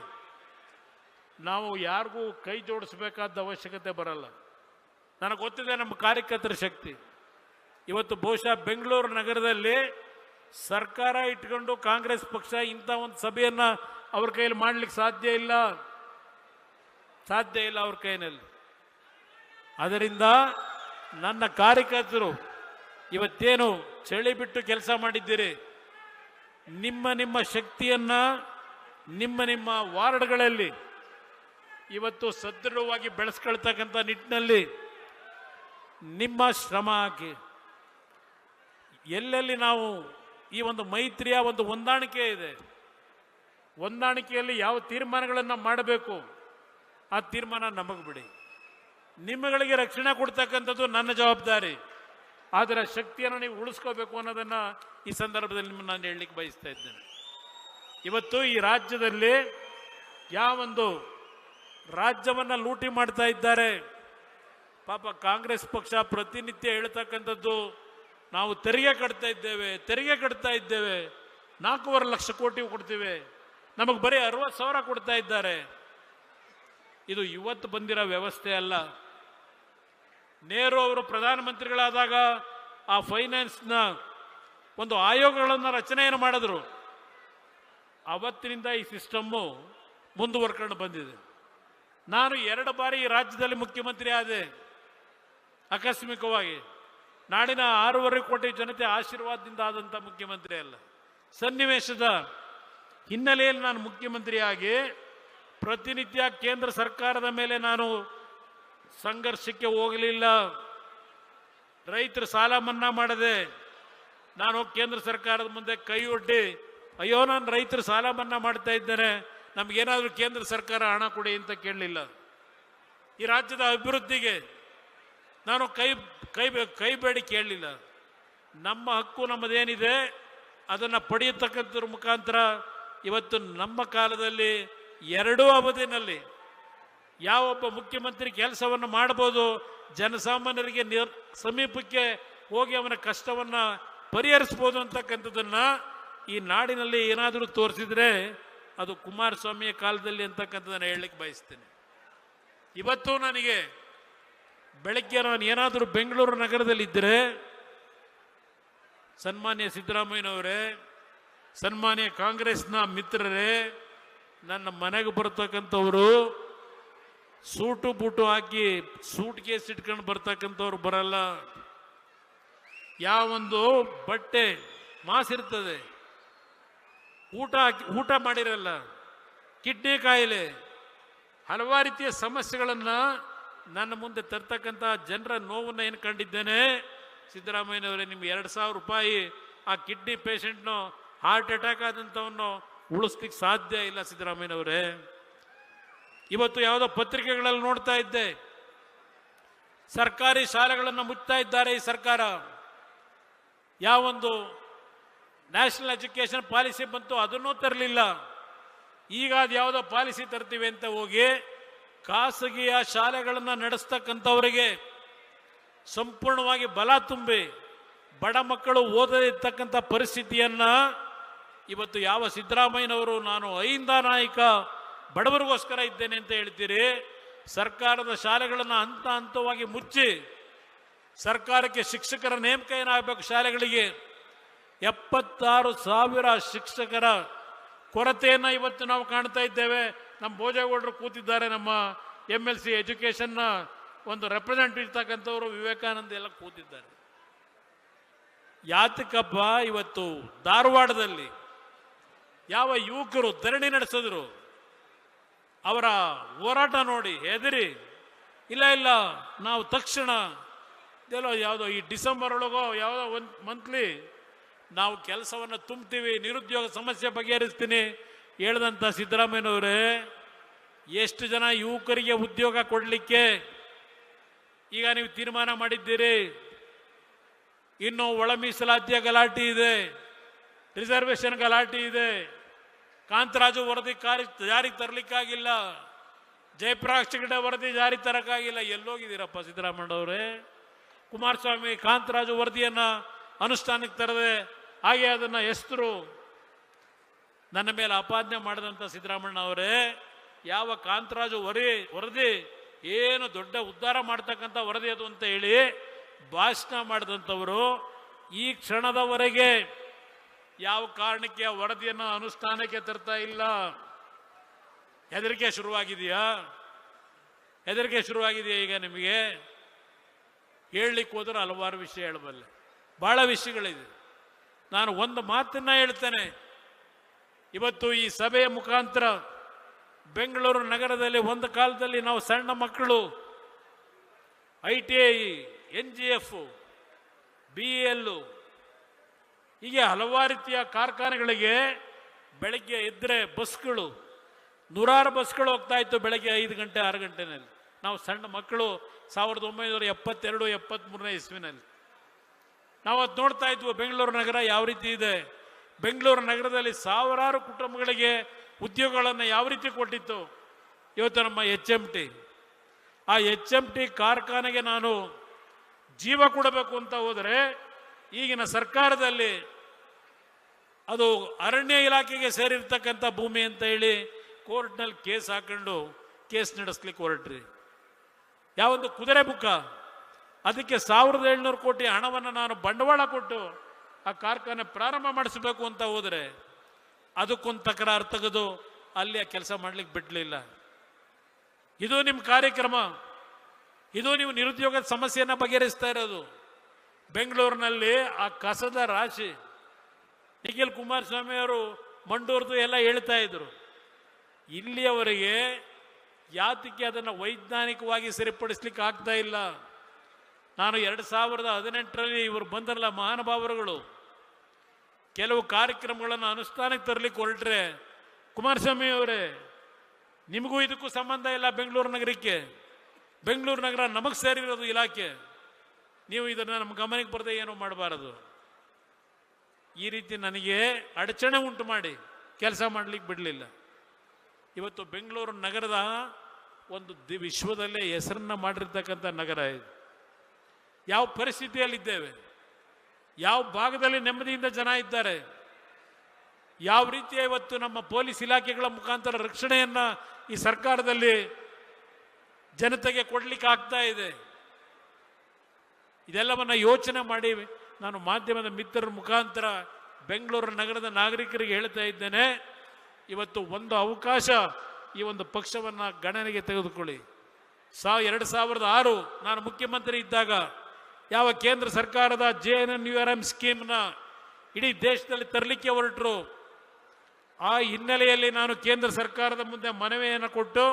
ನಾವು ಯಾರಿಗೂ ಕೈ ಜೋಡಿಸಬೇಕಾದ ಅವಶ್ಯಕತೆ ಬರಲ್ಲ. ನನಗೆ ಗೊತ್ತಿದೆ ನಮ್ಮ ಕಾರ್ಯಕರ್ತರ ಶಕ್ತಿ. ಇವತ್ತು ಬಹುಶಃ ಬೆಂಗಳೂರು ನಗರದಲ್ಲಿ ಸರ್ಕಾರ ಇಟ್ಕೊಂಡು ಕಾಂಗ್ರೆಸ್ ಪಕ್ಷ ಇಂಥ ಒಂದು ಸಭೆಯನ್ನ ಅವ್ರ ಕೈಯಲ್ಲಿ ಮಾಡಲಿಕ್ಕೆ ಸಾಧ್ಯ ಇಲ್ಲ ಅವ್ರ ಕೈಯಲ್ಲಿ. ಅದರಿಂದ ನನ್ನ ಕಾರ್ಯಕರ್ತರು ಇವತ್ತೇನು ಚಳಿ ಬಿಟ್ಟು ಕೆಲಸ ಮಾಡಿದ್ದೀರಿ, ನಿಮ್ಮ ಶಕ್ತಿಯನ್ನ ನಿಮ್ಮ ವಾರ್ಡ್ಗಳಲ್ಲಿ ಇವತ್ತು ಸದೃಢವಾಗಿ ಬೆಳೆಸ್ಕೊಳ್ತಕ್ಕಂಥ ನಿಟ್ಟಿನಲ್ಲಿ ನಿಮ್ಮ ಶ್ರಮ ಹಾಕಿ. ಎಲ್ಲೆಲ್ಲಿ ನಾವು ಈ ಒಂದು ಮೈತ್ರಿಯ ಒಂದು ಹೊಂದಾಣಿಕೆ ಇದೆ, ಹೊಂದಾಣಿಕೆಯಲ್ಲಿ ಯಾವ ತೀರ್ಮಾನಗಳನ್ನು ಮಾಡಬೇಕು ಆ ತೀರ್ಮಾನ ನಮಗೆ ಬಿಡಿ. ನಿಮ್ಮಗಳಿಗೆ ರಕ್ಷಣೆ ಕೊಡ್ತಕ್ಕಂಥದ್ದು ನನ್ನ ಜವಾಬ್ದಾರಿ. ಆದರೆ ಶಕ್ತಿಯನ್ನು ನೀವು ಉಳಿಸ್ಕೋಬೇಕು ಅನ್ನೋದನ್ನು ಈ ಸಂದರ್ಭದಲ್ಲಿ ನಿಮ್ಮನ್ನು ನಾನು ಹೇಳಲಿಕ್ಕೆ ಬಯಸ್ತಾ ಇದ್ದೇನೆ. ಇವತ್ತು ಈ ರಾಜ್ಯದಲ್ಲಿ ಯಾವೊಂದು ರಾಜ್ಯವನ್ನು ಲೂಟಿ ಮಾಡ್ತಾ ಇದ್ದಾರೆ. ಪಾಪ ಕಾಂಗ್ರೆಸ್ ಪಕ್ಷ ಪ್ರತಿನಿತ್ಯ ಹೇಳ್ತಕ್ಕಂಥದ್ದು ನಾವು ತೆರಿಗೆ ಕಟ್ತಾ ಇದ್ದೇವೆ, 4.5 ಲಕ್ಷ ಕೋಟಿ ಕೊಡ್ತೀವಿ, ನಮಗೆ ಬರೀ 60,000 ಕೊಡ್ತಾ ಇದ್ದಾರೆ. ಇದು ಇವತ್ತು ಬಂದಿರೋ ವ್ಯವಸ್ಥೆ ಅಲ್ಲ. ನೆಹರು ಅವರು ಪ್ರಧಾನಮಂತ್ರಿಗಳಾದಾಗ ಆ ಫೈನಾನ್ಸ್ನ ಒಂದು ಆಯೋಗಗಳನ್ನು ರಚನೆಯನ್ನು ಮಾಡಿದ್ರು. ಅವತ್ತಿನಿಂದ ಈ ಸಿಸ್ಟಮ್ಮು ಮುಂದುವರ್ಕೊಂಡು ಬಂದಿದೆ. ನಾನು 2 ಬಾರಿ ಈ ರಾಜ್ಯದಲ್ಲಿ ಮುಖ್ಯಮಂತ್ರಿ ಆದೆ ಆಕಸ್ಮಿಕವಾಗಿ. ನಾಡಿನ 6.5 ಕೋಟಿ ಜನತೆ ಆಶೀರ್ವಾದದಿಂದ ಆದಂಥ ಮುಖ್ಯಮಂತ್ರಿ ಅಲ್ಲ. ಸನ್ನಿವೇಶದ ಹಿನ್ನೆಲೆಯಲ್ಲಿ ನಾನು ಮುಖ್ಯಮಂತ್ರಿಯಾಗಿ ಪ್ರತಿನಿತ್ಯ ಕೇಂದ್ರ ಸರ್ಕಾರದ ಮೇಲೆ ನಾನು ಸಂಘರ್ಷಕ್ಕೆ ಹೋಗಲಿಲ್ಲ. ರೈತರ ಸಾಲ ಮನ್ನಾ ಮಾಡದೆ ನಾನು ಕೇಂದ್ರ ಸರ್ಕಾರದ ಮುಂದೆ ಕೈ ಒಡ್ಡಿ, ಅಯ್ಯೋ ನಾನು ರೈತರ ಸಾಲ ಮನ್ನಾ ಮಾಡ್ತಾ ಇದ್ದೇನೆ, ನಮಗೇನಾದರೂ ಕೇಂದ್ರ ಸರ್ಕಾರ ಹಣ ಕೊಡಿ ಅಂತ ಕೇಳಲಿಲ್ಲ. ಈ ರಾಜ್ಯದ ಅಭಿವೃದ್ಧಿಗೆ ನಾನು ಕೈ ಬೇಡಿ ಕೇಳಲಿಲ್ಲ. ನಮ್ಮ ಹಕ್ಕು ನಮ್ಮದೇನಿದೆ ಅದನ್ನು ಪಡೆಯತಕ್ಕಂಥದ್ರ ಮುಖಾಂತರ ಇವತ್ತು ನಮ್ಮ ಕಾಲದಲ್ಲಿ 2 ಅವಧಿನಲ್ಲಿ ಯಾವೊಬ್ಬ ಮುಖ್ಯಮಂತ್ರಿ ಕೆಲಸವನ್ನು ಮಾಡಬಹುದು, ಜನಸಾಮಾನ್ಯರಿಗೆ ಸಮೀಪಕ್ಕೆ ಹೋಗಿ ಅವನ ಕಷ್ಟವನ್ನು ಪರಿಹರಿಸಬಹುದು ಅಂತಕ್ಕಂಥದ್ದನ್ನ ಈ ನಾಡಿನಲ್ಲಿ ಏನಾದರೂ ತೋರಿಸಿದ್ರೆ ಅದು ಕುಮಾರಸ್ವಾಮಿಯ ಕಾಲದಲ್ಲಿ ಅಂತಕ್ಕಂಥದ್ದನ್ನು ಹೇಳಲಿಕ್ಕೆ ಬಯಸ್ತೇನೆ. ಇವತ್ತು ನನಗೆ ಬೆಳಗ್ಗೆ ನಾನು ಏನಾದರೂ ಬೆಂಗಳೂರು ನಗರದಲ್ಲಿದ್ದರೆ ಸನ್ಮಾನ್ಯ ಸಿದ್ದರಾಮಯ್ಯನವರೇ, ಸನ್ಮಾನ್ಯ ಕಾಂಗ್ರೆಸ್ನ ಮಿತ್ರರೇ, ನನ್ನ ಮನೆಗೆ ಬರ್ತಕ್ಕಂಥವರು ಸೂಟು ಬೂಟು ಹಾಕಿ ಸೂಟ್ ಕೇಸ್ ಇಟ್ಕೊಂಡು ಬರ್ತಕ್ಕಂಥವ್ರು ಬರಲ್ಲ. ಯಾವೊಂದು ಬಟ್ಟೆ ಮಾಸಿರ್ತದೆ, ಊಟ ಮಾಡಿರಲ್ಲ, ಕಿಡ್ನಿ ಕಾಯಿಲೆ, ಹಲವಾರು ರೀತಿಯ ಸಮಸ್ಯೆಗಳನ್ನು ನನ್ನ ಮುಂದೆ ತರ್ತಕ್ಕಂಥ ಜನರ ನೋವನ್ನು ಏನು ಕಂಡಿದ್ದೇನೆ. ಸಿದ್ದರಾಮಯ್ಯನವರೇ, ನಿಮ್ಗೆ 2,000 ರೂಪಾಯಿ ಆ ಕಿಡ್ನಿ ಪೇಷಂಟ್ನು ಹಾರ್ಟ್ ಅಟ್ಯಾಕ್ ಆದಂಥವನ್ನು ಉಳಿಸ್ಲಿಕ್ಕೆ ಸಾಧ್ಯ ಇಲ್ಲ ಸಿದ್ದರಾಮಯ್ಯನವರೇ. ಇವತ್ತು ಯಾವುದೋ ಪತ್ರಿಕೆಗಳಲ್ಲಿ ನೋಡ್ತಾ ಇದ್ದೆ, ಸರ್ಕಾರಿ ಶಾಲೆಗಳನ್ನು ಮುಚ್ತಾ ಇದ್ದಾರೆ ಈ ಸರ್ಕಾರ. ಯಾವೊಂದು ನ್ಯಾಷನಲ್ ಎಜುಕೇಷನ್ ಪಾಲಿಸಿ ಬಂತು ಅದನ್ನೂ ತರಲಿಲ್ಲ. ಈಗ ಅದು ಯಾವುದೋ ಪಾಲಿಸಿ ತರ್ತೀವಿ ಅಂತ ಹೋಗಿ ಖಾಸಗಿಯ ಶಾಲೆಗಳನ್ನು ನಡೆಸ್ತಕ್ಕಂಥವರಿಗೆ ಸಂಪೂರ್ಣವಾಗಿ ಬಲ ತುಂಬಿ ಬಡ ಮಕ್ಕಳು ಓದದೇ ಇರ್ತಕ್ಕಂಥ ಪರಿಸ್ಥಿತಿಯನ್ನು ಇವತ್ತು ಯಾವ ಸಿದ್ದರಾಮಯ್ಯನವರು ನಾನು ಅಹಿಂದ ನಾಯಕ ಬಡವರಿಗೋಸ್ಕರ ಇದ್ದೇನೆ ಅಂತ ಹೇಳ್ತೀರಿ. ಸರ್ಕಾರದ ಶಾಲೆಗಳನ್ನು ಹಂತ ಹಂತವಾಗಿ ಮುಚ್ಚಿ ಸರ್ಕಾರಕ್ಕೆ ಶಿಕ್ಷಕರ ನೇಮಕ ಏನಾಗಬೇಕು, ಶಾಲೆಗಳಿಗೆ 76,000 ಶಿಕ್ಷಕರ ಕೊರತೆಯನ್ನು ಇವತ್ತು ನಾವು ಕಾಣ್ತಾ ಇದ್ದೇವೆ. ನಮ್ಮ ಭೋಜೇಗೌಡರು ಕೂತಿದ್ದಾರೆ, ನಮ್ಮ MLC ಎಜುಕೇಷನ್ನ ಒಂದು ರೆಪ್ರೆಸೆಂಟೇಟಿವ್ ಇರ್ತಕ್ಕಂಥವ್ರು, ವಿವೇಕಾನಂದ ಎಲ್ಲ ಕೂತಿದ್ದಾರೆ. ಯಾತಕಪ್ಪ ಇವತ್ತು ಧಾರವಾಡದಲ್ಲಿ ಯಾವ ಯುವಕರು ಧರಣಿ ನಡೆಸಿದ್ರು, ಅವರ ಹೋರಾಟ ನೋಡಿ ಹೆದರಿ ಇಲ್ಲ ನಾವು ತಕ್ಷಣ ಯಾವುದೋ ಈ ಡಿಸೆಂಬರ್ ಒಳಗೋ ಯಾವುದೋ ಒಂದು ಮಂತ್ಲಿ ನಾವು ಕೆಲಸವನ್ನು ತುಂಬ್ತೀವಿ, ನಿರುದ್ಯೋಗ ಸಮಸ್ಯೆ ಬಗೆಹರಿಸ್ತೀನಿ ಹೇಳ್ದಂಥ ಸಿದ್ದರಾಮಯ್ಯನವರೇ, ಎಷ್ಟು ಜನ ಯುವಕರಿಗೆ ಉದ್ಯೋಗ ಕೊಡಲಿಕ್ಕೆ ಈಗ ನೀವು ತೀರ್ಮಾನ ಮಾಡಿದ್ದೀರಿ? ಇನ್ನು ಒಳ ಮೀಸಲಾತಿಯ ಗಲಾಟೆ ಇದೆ, ರಿಸರ್ವೇಶನ್ ಗಲಾಟೆ ಇದೆ, ಕಾಂತರಾಜು ವರದಿ ಜಾರಿಗೆ ತರಲಿಕ್ಕಾಗಿಲ್ಲ, ಜಯಪ್ರಕಾಶ್ ಹೆಗಡೆ ವರದಿ ಜಾರಿ ತರಕ್ಕಾಗಿಲ್ಲ. ಎಲ್ಲೋಗಿದ್ದೀರಪ್ಪ ಸಿದ್ದರಾಮಯ್ಯನವರೇ? ಕುಮಾರಸ್ವಾಮಿ ಕಾಂತರಾಜು ವರದಿಯನ್ನು ಅನುಷ್ಠಾನಕ್ಕೆ ತರದೆ ಹಾಗೆ ಅದನ್ನು ಹೆಸರು ನನ್ನ ಮೇಲೆ ಆಪಾದನೆ ಮಾಡಿದಂಥ ಸಿದ್ದರಾಮಯ್ಯನವರೇ, ಯಾವ ಕಾಂತರಾಜು ವರದಿ ಏನು ದೊಡ್ಡ ಉದ್ಧಾರ ಮಾಡ್ತಕ್ಕಂಥ ವರದಿ ಅದು ಅಂತ ಹೇಳಿ ಭಾಷಣ ಮಾಡಿದಂಥವರು ಈ ಕ್ಷಣದವರೆಗೆ ಯಾವ ಕಾರಣಕ್ಕೆ ಆ ವರದಿಯನ್ನು ಅನುಷ್ಠಾನಕ್ಕೆ ತರ್ತಾ ಇಲ್ಲ? ಹೆದರಿಕೆ ಶುರುವಾಗಿದೆಯಾ? ಈಗ ನಿಮಗೆ ಹೇಳಲಿಕ್ಕೆ ಹೋದ್ರೆ ಹಲವಾರು ವಿಷಯ ಹೇಳಬಲ್ಲೆ, ಬಹಳ ವಿಷಯಗಳಿದೆ. ನಾನು ಒಂದು ಮಾತನ್ನ ಹೇಳ್ತೇನೆ. ಇವತ್ತು ಈ ಸಭೆಯ ಮುಖಾಂತರ ಬೆಂಗಳೂರು ನಗರದಲ್ಲಿ ಒಂದು ಕಾಲದಲ್ಲಿ ನಾವು ಸಣ್ಣ ಮಕ್ಕಳು ITI, NGF, BEL ಹೀಗೆ ಹಲವಾರು ರೀತಿಯ ಕಾರ್ಖಾನೆಗಳಿಗೆ ಬೆಳಗ್ಗೆ ಎದ್ದರೆ ಬಸ್ಗಳು, 100 ಬಸ್ಗಳು ಹೋಗ್ತಾ ಇತ್ತು ಬೆಳಗ್ಗೆ 5 ಗಂಟೆ 6 ಗಂಟೆನಲ್ಲಿ. ನಾವು ಸಣ್ಣ ಮಕ್ಕಳು 1972, 73ನೇ ಇಸ್ವಿನಲ್ಲಿ ನಾವು ಅದು ನೋಡ್ತಾ ಇದ್ವು. ಬೆಂಗಳೂರು ನಗರ ಯಾವ ರೀತಿ ಇದೆ, ಬೆಂಗಳೂರು ನಗರದಲ್ಲಿ ಸಾವಿರಾರು ಕುಟುಂಬಗಳಿಗೆ ಉದ್ಯೋಗಗಳನ್ನು ಯಾವ ರೀತಿ ಕೊಟ್ಟಿತ್ತು. ಇವತ್ತು ನಮ್ಮ HMT, ಆ HMT ಕಾರ್ಖಾನೆಗೆ ನಾನು ಜೀವ ಕೊಡಬೇಕು ಅಂತ ಹೋದರೆ ಈಗಿನ ಸರ್ಕಾರದಲ್ಲಿ ಅದು ಅರಣ್ಯ ಇಲಾಖೆಗೆ ಸೇರಿರ್ತಕ್ಕಂಥ ಭೂಮಿ ಅಂತ ಹೇಳಿ ಕೋರ್ಟ್ನಲ್ಲಿ ಕೇಸ್ ಹಾಕೊಂಡು ಕೇಸ್ ನಡೆಸ್ಲಿಕ್ಕೆ ಹೊರಟ್ರಿ. ಯಾವೊಂದು ಕುದುರೆ ಬುಕ್ಕ, ಅದಕ್ಕೆ 1,700 ಕೋಟಿ ಹಣವನ್ನು ನಾನು ಬಂಡವಾಳ ಕೊಟ್ಟು ಆ ಕಾರ್ಖಾನೆ ಪ್ರಾರಂಭ ಮಾಡಿಸಬೇಕು ಅಂತ ಹೋದರೆ ಅದಕ್ಕೊಂದು ತಕರಾರು ತೆಗೆದು ಅಲ್ಲಿ ಆ ಕೆಲಸ ಮಾಡ್ಲಿಕ್ಕೆ ಬಿಡಲಿಲ್ಲ. ಇದು ನಿಮ್ಮ ಕಾರ್ಯಕ್ರಮ, ಇದು ನೀವು ನಿರುದ್ಯೋಗದ ಸಮಸ್ಯೆಯನ್ನು ಬಗೆಹರಿಸ್ತಾ ಇರೋದು. ಬೆಂಗಳೂರಿನಲ್ಲಿ ಆ ಕಸದ ರಾಶಿ, ನಿಖಿಲ್ ಕುಮಾರಸ್ವಾಮಿ ಅವರು ಮಂಡೂರ್ದು ಎಲ್ಲ ಹೇಳ್ತಾ ಇದ್ರು. ಇಲ್ಲಿಯವರೆಗೆ ಯಾತಕ್ಕೆ ಅದನ್ನು ವೈಜ್ಞಾನಿಕವಾಗಿ ಸರಿಪಡಿಸ್ಲಿಕ್ಕೆ ಆಗ್ತಾ ಇಲ್ಲ? ನಾನು 2018ರಲ್ಲಿ ಇವರು ಬಂದರಲ್ಲ ಮಹಾನುಭಾವರುಗಳು, ಕೆಲವು ಕಾರ್ಯಕ್ರಮಗಳನ್ನು ಅನುಷ್ಠಾನಕ್ಕೆ ತರಲಿಕ್ಕೆ ಹೊರಟ್ರೆ, ಕುಮಾರಸ್ವಾಮಿ ಅವರೇ ನಿಮಗೂ ಇದಕ್ಕೂ ಸಂಬಂಧ ಇಲ್ಲ, ಬೆಂಗಳೂರು ನಗರಕ್ಕೆ, ಬೆಂಗಳೂರು ನಗರ ನಮಗೆ ಸೇರಿರೋದು ಇಲಾಖೆ, ನೀವು ಇದನ್ನು ನಮ್ಮ ಗಮನಕ್ಕೆ ಬರದೆ ಏನೂ ಮಾಡಬಾರದು. ಈ ರೀತಿ ನನಗೆ ಅಡಚಣೆ ಉಂಟು ಮಾಡಿ ಕೆಲಸ ಮಾಡಲಿಕ್ಕೆ ಬಿಡಲಿಲ್ಲ. ಇವತ್ತು ಬೆಂಗಳೂರು ನಗರದ ಒಂದು ವಿಶ್ವದಲ್ಲೇ ಹೆಸರನ್ನ ಮಾಡಿರ್ತಕ್ಕಂಥ ನಗರ ಇದು. ಯಾವ ಪರಿಸ್ಥಿತಿಯಲ್ಲಿದ್ದೇವೆ, ಯಾವ ಭಾಗದಲ್ಲಿ ನೆಮ್ಮದಿಯಿಂದ ಜನ ಇದ್ದಾರೆ, ಯಾವ ರೀತಿಯ ಇವತ್ತು ನಮ್ಮ ಪೊಲೀಸ್ ಇಲಾಖೆಗಳ ಮುಖಾಂತರ ರಕ್ಷಣೆಯನ್ನು ಈ ಸರ್ಕಾರದಲ್ಲಿ ಜನತೆಗೆ ಕೊಡಲಿಕ್ಕೆ ಆಗ್ತಾ ಇದೆ, ಇದೆಲ್ಲವನ್ನು ಯೋಚನೆ ಮಾಡಿ ನಾನು ಮಾಧ್ಯಮದ ಮಿತ್ರರ ಮುಖಾಂತರ ಬೆಂಗಳೂರು ನಗರದ ನಾಗರಿಕರಿಗೆ ಹೇಳ್ತಾ ಇದ್ದೇನೆ. ಇವತ್ತು ಒಂದು ಅವಕಾಶ ಈ ಒಂದು ಪಕ್ಷವನ್ನು ಗಣನೆಗೆ ತೆಗೆದುಕೊಳ್ಳಿ. 2006 ನಾನು ಮುಖ್ಯಮಂತ್ರಿ ಇದ್ದಾಗ ಯಾವ ಕೇಂದ್ರ ಸರ್ಕಾರದ JNNURM ಸ್ಕೀಮ್ನ ಇಡೀ ದೇಶದಲ್ಲಿ ತರಲಿಕ್ಕೆ ಹೊರಟರು. ಆ ಹಿನ್ನೆಲೆಯಲ್ಲಿ ನಾನು ಕೇಂದ್ರ ಸರ್ಕಾರದ ಮುಂದೆ ಮನವಿಯನ್ನು ಕೊಟ್ಟು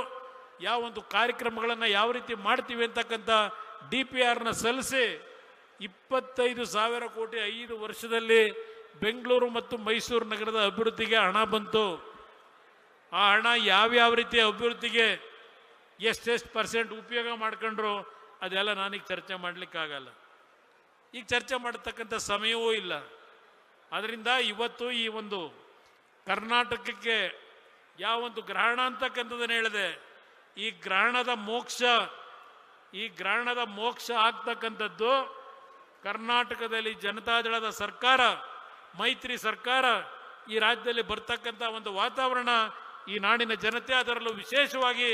ಯಾವ ಒಂದು ಕಾರ್ಯಕ್ರಮಗಳನ್ನು ಯಾವ ರೀತಿ ಮಾಡ್ತೀವಿ ಅಂತಕ್ಕಂಥ DPRನ ಸಲ್ಲಿಸಿ 25,000 ಕೋಟಿ 5 ವರ್ಷದಲ್ಲಿ ಬೆಂಗಳೂರು ಮತ್ತು ಮೈಸೂರು ನಗರದ ಅಭಿವೃದ್ಧಿಗೆ ಹಣ ಬಂತು. ಆ ಹಣ ಯಾವ್ಯಾವ ರೀತಿಯ ಅಭಿವೃದ್ಧಿಗೆ ಎಷ್ಟೆಷ್ಟು % ಉಪಯೋಗ ಮಾಡ್ಕೊಂಡ್ರು ಅದೆಲ್ಲ ನಾನೀಗ ಚರ್ಚೆ ಮಾಡಲಿಕ್ಕಾಗಲ್ಲ. ಈಗ ಚರ್ಚೆ ಮಾಡತಕ್ಕಂಥ ಸಮಯವೂ ಇಲ್ಲ. ಅದರಿಂದ ಇವತ್ತು ಈ ಒಂದು ಕರ್ನಾಟಕಕ್ಕೆ ಯಾವ ಒಂದು ಗ್ರಹಣ ಅಂತಕ್ಕಂಥದ್ದನ್ನು ಹೇಳಿದೆ, ಈ ಗ್ರಹಣದ ಮೋಕ್ಷ ಆಗ್ತಕ್ಕಂಥದ್ದು ಕರ್ನಾಟಕದಲ್ಲಿ ಜನತಾದಳದ ಸರ್ಕಾರ, ಮೈತ್ರಿ ಸರ್ಕಾರ ಈ ರಾಜ್ಯದಲ್ಲಿ ಬರ್ತಕ್ಕಂಥ ಒಂದು ವಾತಾವರಣ, ಈ ನಾಡಿನ ಜನತೆ, ಅದರಲ್ಲೂ ವಿಶೇಷವಾಗಿ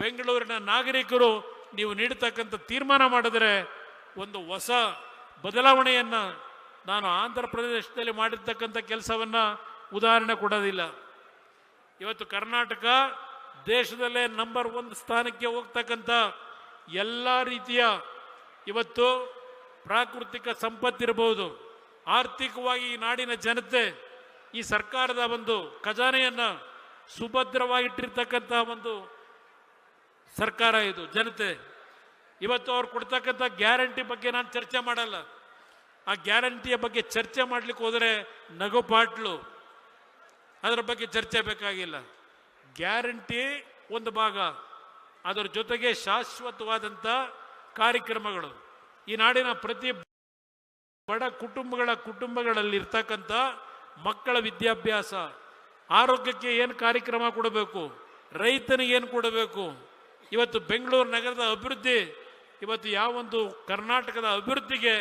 ಬೆಂಗಳೂರಿನ ನಾಗರಿಕರು ನೀವು ನೀಡತಕ್ಕಂಥ ತೀರ್ಮಾನ ಮಾಡಿದರೆ ಒಂದು ಹೊಸ ಬದಲಾವಣೆಯನ್ನು, ನಾನು ಆಂಧ್ರ ಪ್ರದೇಶದಲ್ಲಿ ಮಾಡಿರ್ತಕ್ಕಂಥ ಕೆಲಸವನ್ನು ಉದಾಹರಣೆ ಕೊಡೋದಿಲ್ಲ. ಇವತ್ತು ಕರ್ನಾಟಕ ದೇಶದಲ್ಲೇ ನಂಬರ್ 1 ಸ್ಥಾನಕ್ಕೆ ಹೋಗ್ತಕ್ಕಂಥ ಎಲ್ಲ ರೀತಿಯ ಇವತ್ತು ಪ್ರಾಕೃತಿಕ ಸಂಪತ್ತಿರಬಹುದು, ಆರ್ಥಿಕವಾಗಿ ಈ ನಾಡಿನ ಜನತೆ ಈ ಸರ್ಕಾರದ ಒಂದು ಖಜಾನೆಯನ್ನು ಸುಭದ್ರವಾಗಿಟ್ಟಿರ್ತಕ್ಕಂಥ ಒಂದು ಸರ್ಕಾರ ಇದು. ಜನತೆ ಇವತ್ತು ಅವ್ರು ಕೊಡ್ತಕ್ಕಂಥ ಗ್ಯಾರಂಟಿ ಬಗ್ಗೆ ನಾನು ಚರ್ಚೆ ಮಾಡಲ್ಲ. ಆ ಗ್ಯಾರಂಟಿಯ ಬಗ್ಗೆ ಚರ್ಚೆ ಮಾಡಲಿಕ್ಕೆ ಹೋದರೆ ನಗುಪಾಟ್ಲು, ಅದರ ಬಗ್ಗೆ ಚರ್ಚೆ ಬೇಕಾಗಿಲ್ಲ. ಗ್ಯಾರಂಟಿ ಒಂದು ಭಾಗ, ಅದರ ಜೊತೆಗೆ ಶಾಶ್ವತವಾದಂಥ ಕಾರ್ಯಕ್ರಮಗಳು, ಈ ನಾಡಿನ ಪ್ರತಿ ಬಡ ಕುಟುಂಬಗಳಲ್ಲಿ ಇರ್ತಕ್ಕಂಥ ಮಕ್ಕಳ ವಿದ್ಯಾಭ್ಯಾಸ, ಆರೋಗ್ಯಕ್ಕೆ ಏನು ಕಾರ್ಯಕ್ರಮ ಕೊಡಬೇಕು, ರೈತನಿಗೆ ಏನು ಕೊಡಬೇಕು, ಇವತ್ತು ಬೆಂಗಳೂರು ನಗರದ ಅಭಿವೃದ್ಧಿ, ಇವತ್ತು ಯಾವೊಂದು ಕರ್ನಾಟಕದ ಅಭಿವೃದ್ಧಿಗೆ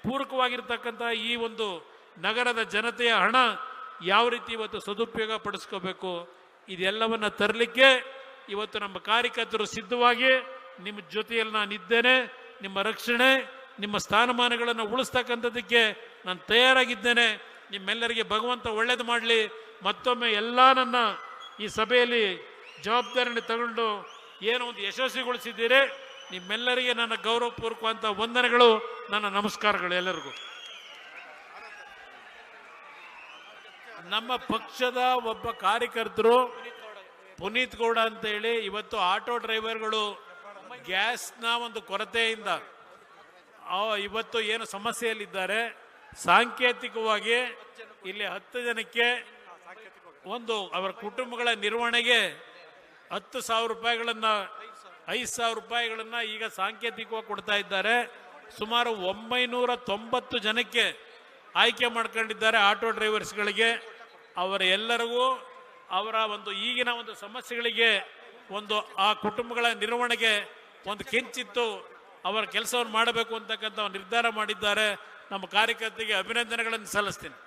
ಪೂರಕವಾಗಿರ್ತಕ್ಕಂಥ ಈ ಒಂದು ನಗರದ ಜನತೆಯ ಹಣ ಯಾವ ರೀತಿ ಇವತ್ತು ಸದುಪಯೋಗ ಪಡಿಸ್ಕೋಬೇಕು, ಇದೆಲ್ಲವನ್ನು ತರಲಿಕ್ಕೆ ಇವತ್ತು ನಮ್ಮ ಕಾರ್ಯಕರ್ತರು ಸಿದ್ಧವಾಗಿ ನಿಮ್ಮ ಜೊತೆಯಲ್ಲಿ ನಾನಿದ್ದೇನೆ. ನಿಮ್ಮ ರಕ್ಷಣೆ, ನಿಮ್ಮ ಸ್ಥಾನಮಾನಗಳನ್ನು ಉಳಿಸ್ತಕ್ಕಂಥದ್ದಕ್ಕೆ ನಾನು ತಯಾರಾಗಿದ್ದೇನೆ. ನಿಮ್ಮೆಲ್ಲರಿಗೆ ಭಗವಂತ ಒಳ್ಳೇದು ಮಾಡಲಿ. ಮತ್ತೊಮ್ಮೆ ಎಲ್ಲ ನನ್ನ ಈ ಸಭೆಯಲ್ಲಿ ಜವಾಬ್ದಾರಿಯನ್ನು ತಗೊಂಡು ಏನೋ ಒಂದು ಯಶಸ್ವಿಗೊಳಿಸಿದ್ದೀರಿ, ನಿಮ್ಮೆಲ್ಲರಿಗೆ ನನ್ನ ಗೌರವಪೂರ್ವಕವಾದಂಥ ವಂದನೆಗಳು, ನನ್ನ ನಮಸ್ಕಾರಗಳು ಎಲ್ಲರಿಗೂ. ನಮ್ಮ ಪಕ್ಷದ ಒಬ್ಬ ಕಾರ್ಯಕರ್ತರು ಪುನೀತ್ ಗೌಡ ಅಂತ ಹೇಳಿ ಇವತ್ತು ಆಟೋ ಡ್ರೈವರ್ಗಳು ಗ್ಯಾಸ್ನ ಒಂದು ಕೊರತೆಯಿಂದ ಇವತ್ತು ಏನು ಸಮಸ್ಯೆಯಲ್ಲಿದ್ದಾರೆ, ಸಾಂಕೇತಿಕವಾಗಿ ಇಲ್ಲಿ 10 ಜನಕ್ಕೆ ಒಂದು ಅವರ ಕುಟುಂಬಗಳ ನಿರ್ವಹಣೆಗೆ 10,000 ರೂಪಾಯಿಗಳನ್ನು 5,000 ರೂಪಾಯಿಗಳನ್ನು ಈಗ ಸಾಂಕೇತಿಕವಾಗಿ ಕೊಡ್ತಾ ಇದ್ದಾರೆ. ಸುಮಾರು 990 ಜನಕ್ಕೆ ಆಯ್ಕೆ ಮಾಡ್ಕೊಂಡಿದ್ದಾರೆ ಆಟೋ ಡ್ರೈವರ್ಸ್ಗಳಿಗೆ. ಅವರ ಎಲ್ಲರಿಗೂ ಅವರ ಒಂದು ಈಗಿನ ಒಂದು ಸಮಸ್ಯೆಗಳಿಗೆ ಒಂದು ಆ ಕುಟುಂಬಗಳ ನಿರ್ವಹಣೆಗೆ ಒಂದು ಕಿಂಚಿತ್ತು ಅವರ ಕೆಲಸವನ್ನು ಮಾಡಬೇಕು ಅಂತಕ್ಕಂಥ ನಿರ್ಧಾರ ಮಾಡಿದ್ದಾರೆ. ನಮ್ಮ ಕಾರ್ಯಕರ್ತರಿಗೆ ಅಭಿನಂದನೆಗಳನ್ನು ಸಲ್ಲಿಸ್ತೀನಿ.